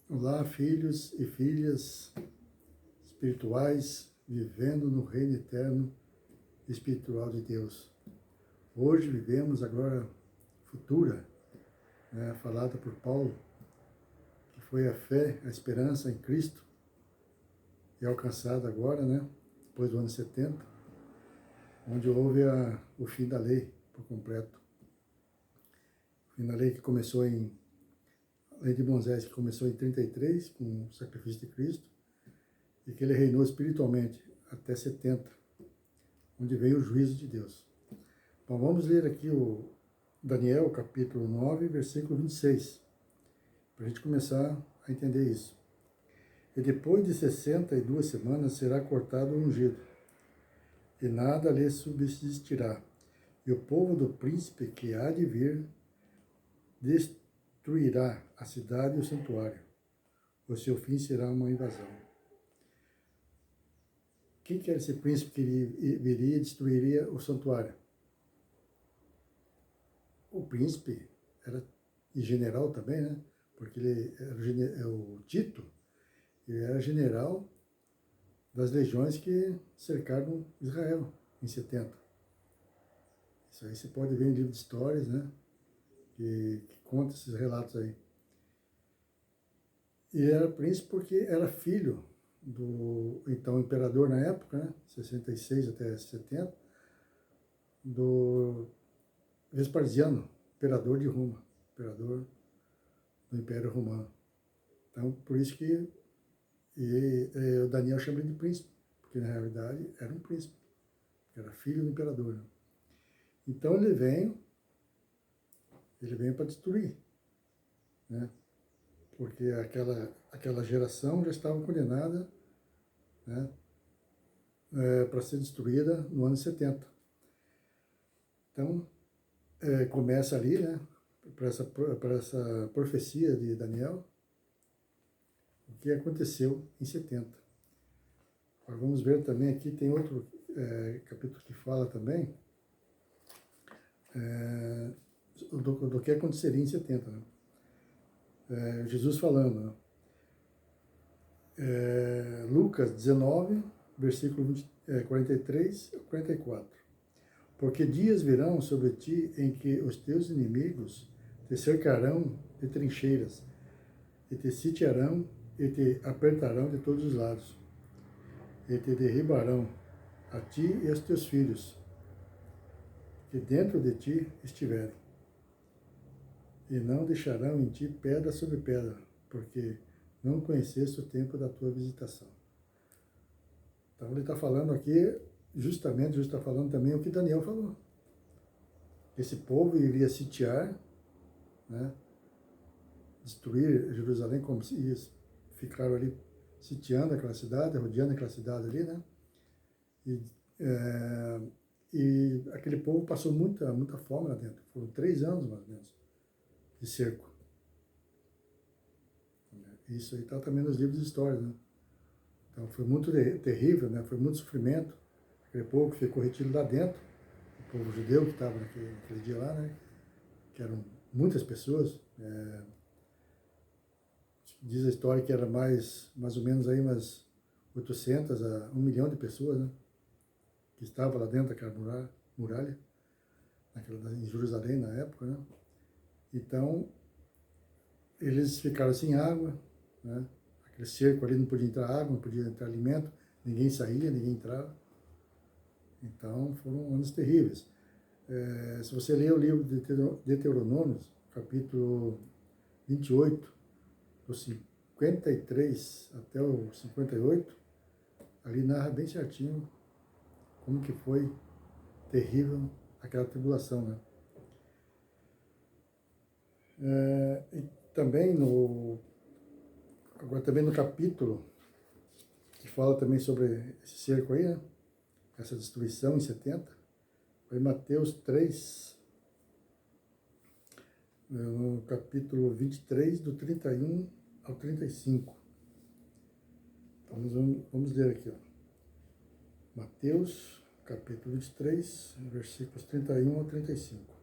Olá, filhos e filhas espirituais, vivendo no reino eterno espiritual de Deus. Hoje vivemos a glória futura, falada por Paulo, que foi a fé, a esperança em Cristo, e alcançada agora, depois do ano 70, onde houve o fim da lei por completo. O fim da lei que começou a lei de Moisés, que começou em 33, com o sacrifício de Cristo, e que ele reinou espiritualmente até 70, onde veio o juízo de Deus. Bom, vamos ler aqui o Daniel, capítulo 9, versículo 26, para a gente começar a entender isso. E depois de 62 semanas será cortado o ungido, e nada lhe subsistirá. E o povo do príncipe que há de vir destruirá a cidade e o santuário. O seu fim será uma invasão. Quem que era esse príncipe que viria e destruiria o santuário? O príncipe era, e general também, porque ele era o Tito, ele era general das legiões que cercaram Israel em 70. Isso aí você pode ver em livro de histórias, que conta esses relatos aí. E era príncipe porque era filho do então imperador na época, 66 até 70, do Vespasiano, imperador de Roma, imperador do Império Romano. Então, por isso que o Daniel chama ele de príncipe, porque na realidade era um príncipe, era filho do imperador. Então ele vem para destruir, porque aquela geração já estava condenada, para ser destruída no ano 70. Então, começa ali, para essa profecia de Daniel, o que aconteceu em 70. Agora vamos ver também aqui, tem outro capítulo que fala também do que aconteceria em 70. Jesus falando, Lucas 19, versículo 43 a 44. Porque dias virão sobre ti em que os teus inimigos te cercarão de trincheiras, e te sitiarão e te apertarão de todos os lados, e te derribarão a ti e aos teus filhos, que dentro de ti estiverem, e não deixarão em ti pedra sobre pedra, porque não conheceste o tempo da tua visitação. Então ele está falando aqui, justamente está falando também o que Daniel falou. Esse povo iria sitiar, destruir Jerusalém, como se ficaram ali sitiando aquela cidade, rodeando aquela cidade ali, E aquele povo passou muita fome lá dentro. Foram 3 anos, mais ou menos, de cerco. Isso aí está também nos livros de história, Então foi muito terrível, foi muito sofrimento. Aquele povo que ficou retido lá dentro, o povo judeu que estava naquele dia lá, que eram muitas pessoas. Diz a história que era mais ou menos aí umas 800 a 1 milhão de pessoas, que estavam lá dentro daquela muralha, em Jerusalém na época, Então, eles ficaram sem água, Aquele cerco ali não podia entrar água, não podia entrar alimento, ninguém saía, ninguém entrava. Então, foram anos terríveis. Se você ler o livro de Deuteronômios, capítulo 28, do 53 até o 58, ali narra bem certinho como que foi terrível aquela tribulação, E também agora também no capítulo que fala também sobre esse cerco aí, essa destruição em 70, foi Mateus 3, no capítulo 23, do 31 ao 35. Então vamos ler aqui, Mateus, capítulo 23, versículos 31 ao 35.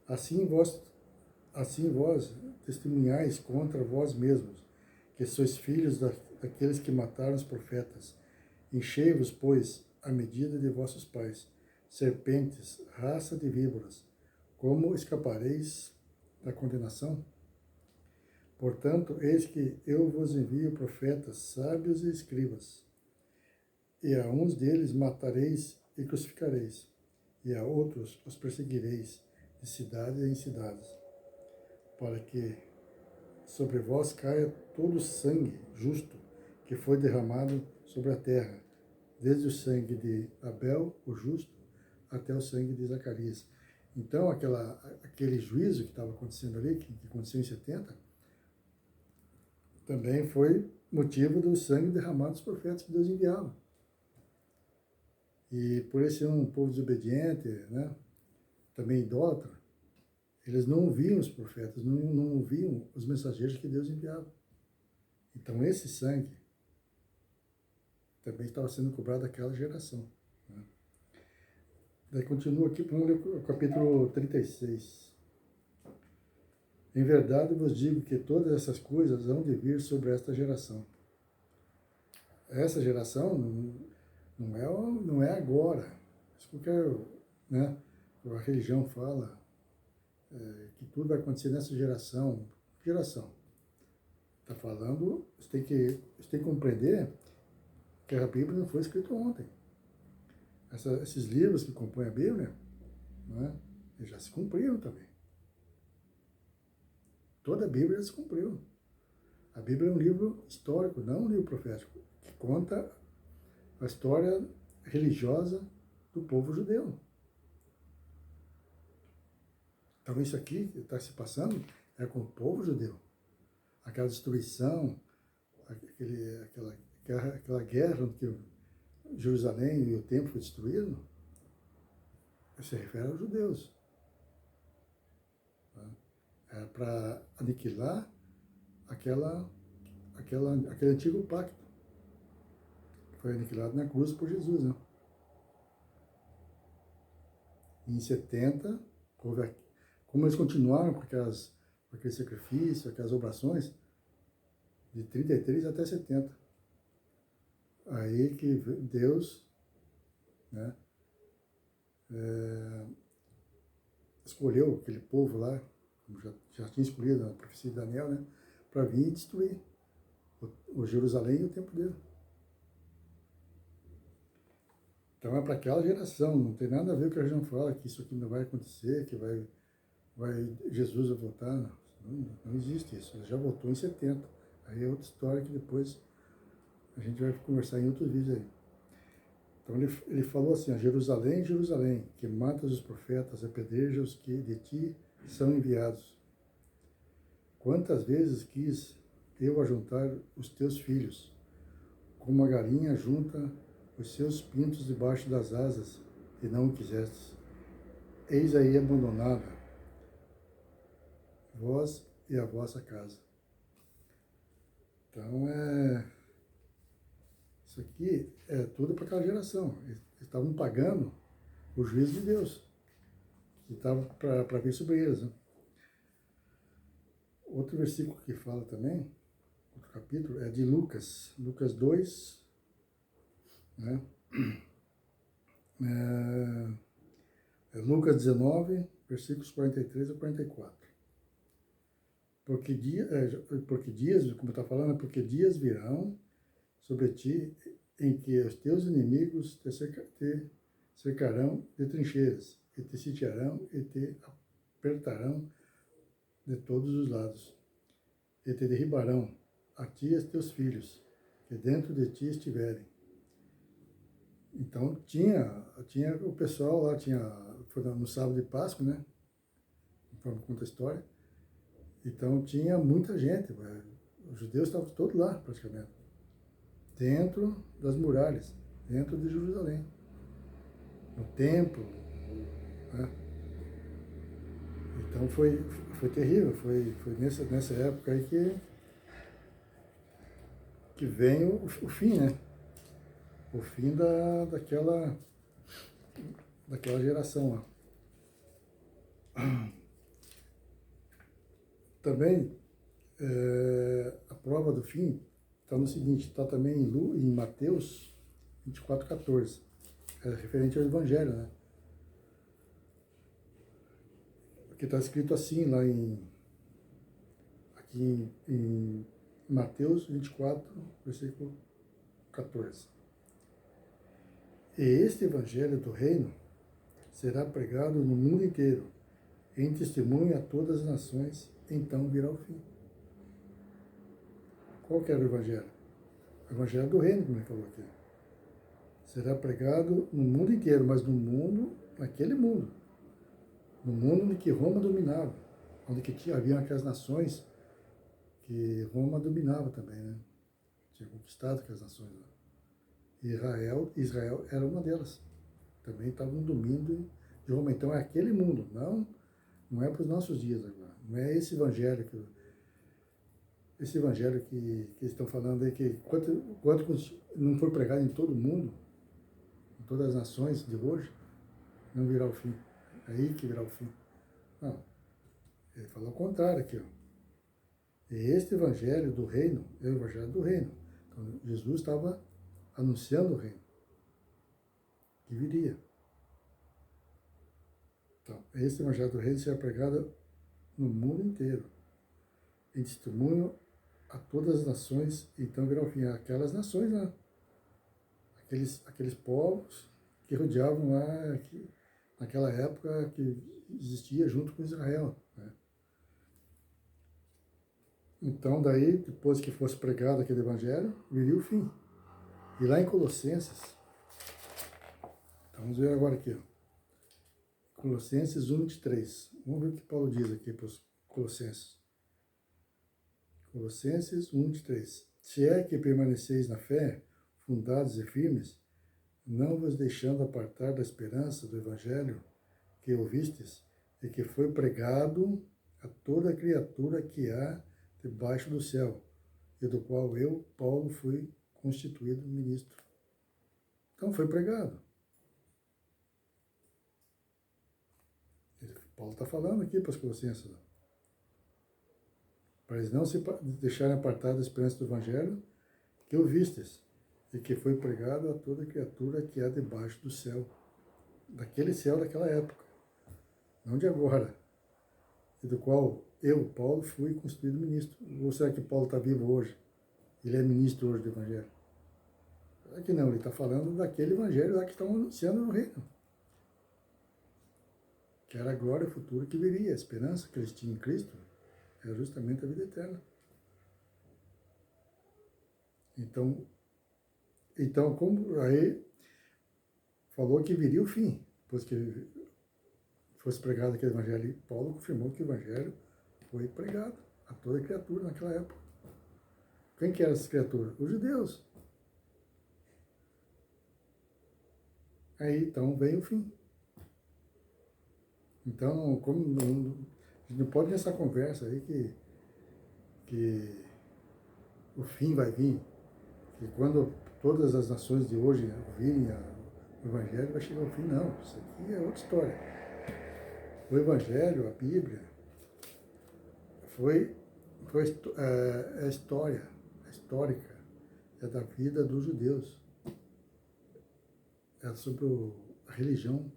Assim vós testemunhais contra vós mesmos, que sois filhos daqueles que mataram os profetas. Enchei-vos, pois, a medida de vossos pais, serpentes, raça de víboras, como escapareis da condenação? Portanto, eis que eu vos envio profetas, sábios e escribas, e a uns deles matareis e crucificareis, e a outros os perseguireis de cidade em cidades, para que sobre vós caia todo o sangue justo que foi derramado sobre a terra, desde o sangue de Abel, o justo, até o sangue de Zacarias. Então, aquele juízo que estava acontecendo ali, que aconteceu em 70, também foi motivo do sangue derramado dos profetas que Deus enviava. E por esse ser um povo desobediente, né, também idólatra, eles não ouviam os profetas, não ouviam os mensageiros que Deus enviava. Então esse sangue também estava sendo cobrado daquela geração. Né? Daí continua aqui, vamos ler o capítulo 36. Em verdade vos digo que todas essas coisas hão de vir sobre esta geração. Essa geração não é agora. Isso que eu quero, né? A religião fala que tudo vai acontecer nessa geração. Geração. Está falando, você tem que compreender que a Bíblia não foi escrita ontem. Esses livros que compõem a Bíblia, né, eles já se cumpriram também. Toda a Bíblia já se cumpriu. A Bíblia é um livro histórico, não um livro profético, que conta a história religiosa do povo judeu. Então isso aqui que está se passando é com o povo judeu. Aquela destruição, aquela guerra em que Jerusalém e o templo foi destruído, se refere aos judeus. É para aniquilar aquele antigo pacto que foi aniquilado na cruz por Jesus. Né? Em 70, como eles continuaram com aquele sacrifício, aquelas obrações, de 33 até 70. Aí que Deus, né, escolheu aquele povo lá, como já tinha escolhido na profecia de Daniel, né, para vir e destruir o Jerusalém e o templo dele. Então é para aquela geração, não tem nada a ver com o que a gente fala, que isso aqui não vai acontecer, que Jesus vai voltar. Não existe isso, ele já voltou em 70. Aí é outra história que depois a gente vai conversar em outros vídeos aí. Então ele falou assim, Jerusalém, Jerusalém, que matas os profetas, apedreja os que de ti são enviados. Quantas vezes quis eu ajuntar os teus filhos, como a galinha junta os seus pintos debaixo das asas, e não o quisestes. Eis aí abandonada, vós e a vossa casa. Então, isso aqui é tudo para aquela geração. Eles estavam pagando o juízo de Deus, que estava para vir sobre eles. Né? Outro versículo que fala também, outro capítulo, é de Lucas 2, né? Lucas 19, versículos 43 a 44. Porque dias, como está falando, porque dias virão sobre ti em que os teus inimigos te cercarão de trincheiras, e te sitiarão e te apertarão de todos os lados, e te derribarão, a ti e a teus filhos, que dentro de ti estiverem. Então tinha o pessoal lá, foi no sábado de Páscoa, né? Conforme conta a história. Então tinha muita gente, os judeus estavam todos lá praticamente, dentro das muralhas, dentro de Jerusalém, no templo, né? Então foi terrível, foi nessa época aí que vem o fim, né? O fim daquela geração lá. Também, prova do fim está no seguinte, está também em Mateus 24:14. É referente ao Evangelho, né? Porque está escrito assim lá aqui em Mateus 24, versículo 14. E este Evangelho do Reino será pregado no mundo inteiro, em testemunho a todas as nações, então virá o fim. Qual que era o Evangelho? O Evangelho do Reino, como ele falou aqui. Será pregado no mundo inteiro, mas no mundo, naquele mundo. No mundo em que Roma dominava, onde que havia aquelas nações que Roma dominava também, né? Tinha conquistado aquelas nações lá. Israel era uma delas. Também estava no domínio de Roma. Então é aquele mundo, não é para os nossos dias agora. Não é esse evangelho que eles estão falando aí, que quanto não for pregado em todo mundo, em todas as nações de hoje, não virá o fim. É aí que virá o fim. Não. Ele falou o contrário aqui, ó. E este evangelho do reino é o evangelho do reino. Então, Jesus estava anunciando o reino que viria. Então, este evangelho do reino será pregado no mundo inteiro, em testemunho a todas as nações, então virá o fim. Aquelas nações lá, aqueles povos que rodeavam lá, naquela época que existia junto com Israel, né? Então, daí, depois que fosse pregado aquele evangelho, viria o fim. E lá em Colossenses, então vamos ver agora aqui, ó. Colossenses 1:23. Vamos ver o que Paulo diz aqui para os Colossenses. Colossenses 1:23. Se é que permaneceis na fé, fundados e firmes, não vos deixando apartar da esperança do evangelho que ouvistes e que foi pregado a toda criatura que há debaixo do céu, e do qual eu, Paulo, fui constituído ministro. Então foi pregado. Paulo está falando aqui para os Colossenses, para eles não se deixarem apartar da esperança do evangelho que ouvistes e que foi pregado a toda criatura que há debaixo do céu, daquele céu daquela época, não de agora, e do qual eu, Paulo, fui constituído ministro. Ou será que Paulo está vivo hoje? Ele é ministro hoje do evangelho? Será que não? Ele está falando daquele evangelho lá que estão anunciando no reino, que era a glória futura que viria, a esperança que eles tinham em Cristo era justamente a vida eterna. Então como aí falou que viria o fim, depois que fosse pregado aquele evangelho, e Paulo confirmou que o evangelho foi pregado a toda criatura naquela época. Quem que eram essas criaturas? Os judeus. Aí então vem o fim. Então, como a gente não pode nessa conversa aí que o fim vai vir, que quando todas as nações de hoje ouvirem o Evangelho, vai chegar ao fim. Não, isso aqui é outra história. O Evangelho, a Bíblia, foi a história, a histórica, é da vida dos judeus. É sobre a religião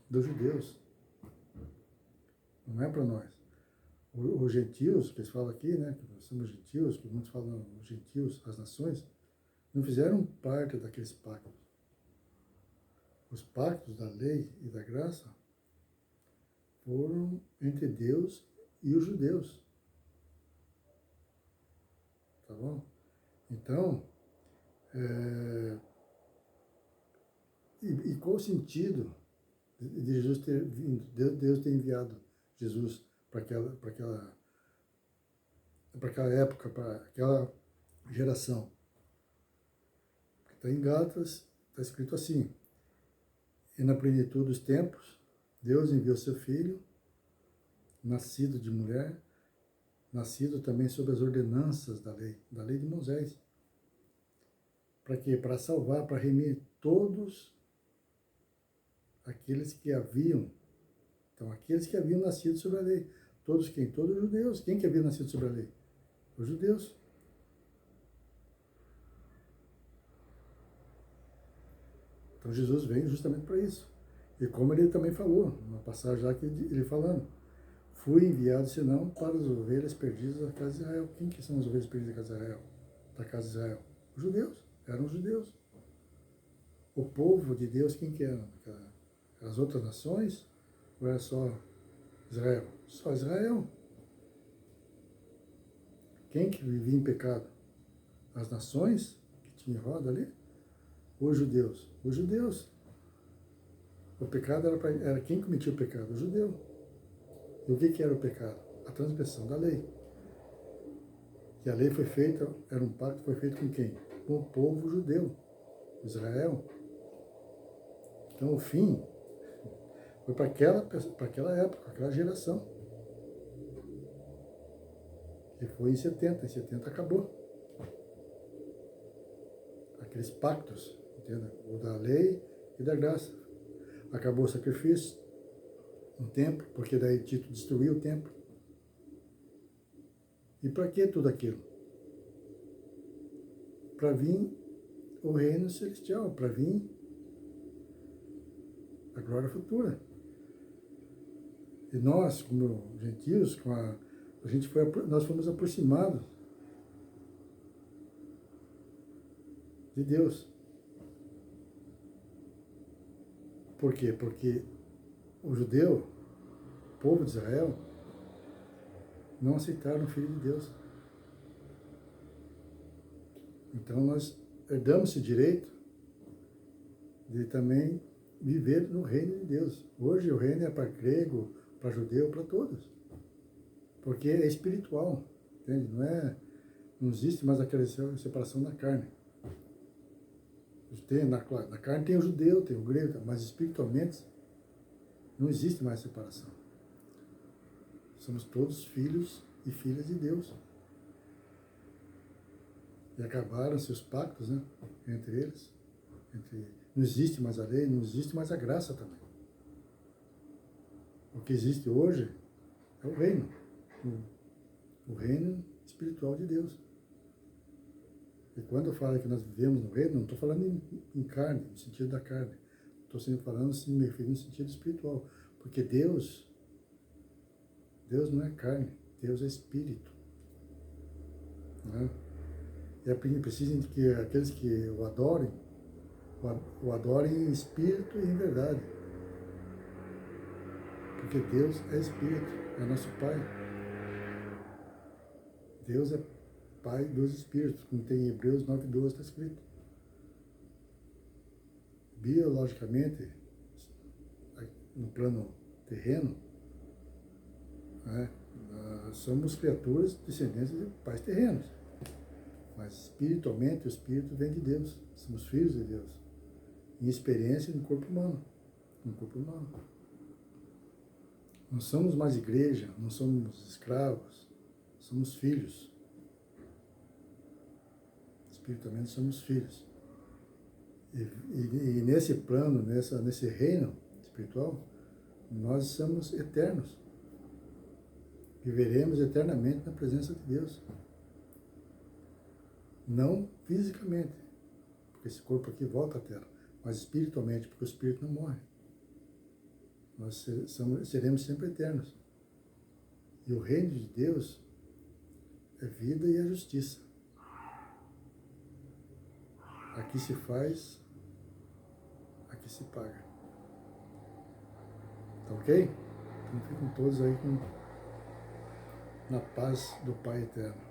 dos judeus. Não é para nós. Os gentios, que eles falam aqui, né, que nós somos gentios, que muitos falam os gentios, as nações, não fizeram parte daqueles pactos. Os pactos da lei e da graça foram entre Deus e os judeus. Tá bom? Então, e qual o sentido de Jesus ter vindo, Deus ter enviado Jesus para aquela época, para aquela geração? Está em Gálatas, está escrito assim: e na plenitude dos tempos, Deus enviou seu Filho, nascido de mulher, nascido também sob as ordenanças da lei de Moisés. Para quê? Para salvar, para remir todos aqueles que haviam, então aqueles que haviam nascido sobre a lei. Todos quem? Todos os judeus. Quem que havia nascido sobre a lei? Os judeus. Então Jesus veio justamente para isso. E como ele também falou, numa passagem lá que ele falando, fui enviado senão para as ovelhas perdidas da casa de Israel. Quem que são as ovelhas perdidas da casa de Israel? Da casa de Israel? Os judeus, eram os judeus. O povo de Deus, quem que era? As outras nações? Ou era só Israel? Só Israel. Quem que vivia em pecado? As nações que tinham roda ali? Ou os judeus? Os judeus. O pecado era quem cometia o pecado? O judeu. E o que era o pecado? A transgressão da lei. E a lei foi feita, era um pacto, foi feito com quem? Com o povo judeu, Israel. Então o fim foi para aquela época, aquela geração. E foi em 70 acabou. Aqueles pactos, entende? O da lei e da graça. Acabou o sacrifício, um templo, porque daí Tito destruiu o templo. E para que tudo aquilo? Para vir o reino celestial, para vir a glória futura. E nós, como gentios, nós fomos aproximados de Deus. Por quê? Porque o judeu, o povo de Israel, não aceitaram o Filho de Deus. Então nós herdamos esse direito de também viver no reino de Deus. Hoje o reino é para grego, para judeu, para todos. Porque é espiritual, entende? Não existe mais aquela separação da carne. Na carne tem o judeu, tem o grego, mas espiritualmente não existe mais separação. Somos todos filhos e filhas de Deus. E acabaram-se os pactos, né, entre eles. Não existe mais a lei, não existe mais a graça também. O que existe hoje é o reino. O reino espiritual de Deus. E quando eu falo que nós vivemos no reino, não estou falando em carne, no sentido da carne. Estou sempre falando, sim, me referindo no sentido espiritual. Porque Deus não é carne, Deus é espírito. Né? E é preciso que aqueles que o adorem em espírito e em verdade. Porque Deus é espírito, é nosso Pai. Deus é Pai dos Espíritos, como tem em Hebreus 9:12 está escrito. Biologicamente, no plano terreno, né, somos criaturas descendentes de pais terrenos. Mas espiritualmente, o Espírito vem de Deus. Somos filhos de Deus. Em experiência no corpo humano. No corpo humano. Não somos mais igreja, não somos escravos, somos filhos. Espiritualmente somos filhos. E nesse plano, nesse reino espiritual, nós somos eternos. Viveremos eternamente na presença de Deus. Não fisicamente, porque esse corpo aqui volta à Terra, mas espiritualmente, porque o espírito não morre. Nós seremos sempre eternos. E o reino de Deus é vida e a justiça. Aqui se faz, aqui se paga. Tá ok? Então ficam todos aí na paz do Pai Eterno.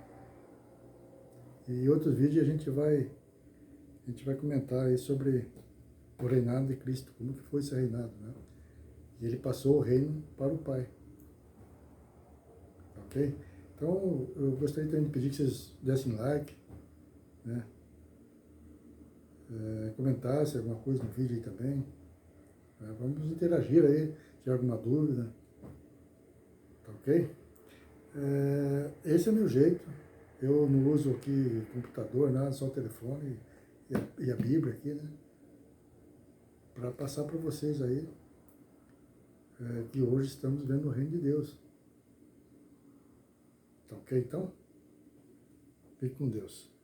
E em outros vídeos a gente vai comentar aí sobre o reinado de Cristo, como que foi esse reinado, né? E ele passou o reino para o Pai. Ok? Então, eu gostaria também de pedir que vocês dessem like, né? Comentassem alguma coisa no vídeo aí também. Vamos interagir aí, se tiver alguma dúvida. Tá ok? Esse é o meu jeito. Eu não uso aqui computador, nada, só o telefone e a Bíblia aqui, né? Para passar para vocês aí que hoje estamos vendo o reino de Deus. Tá ok, então? Fique com Deus.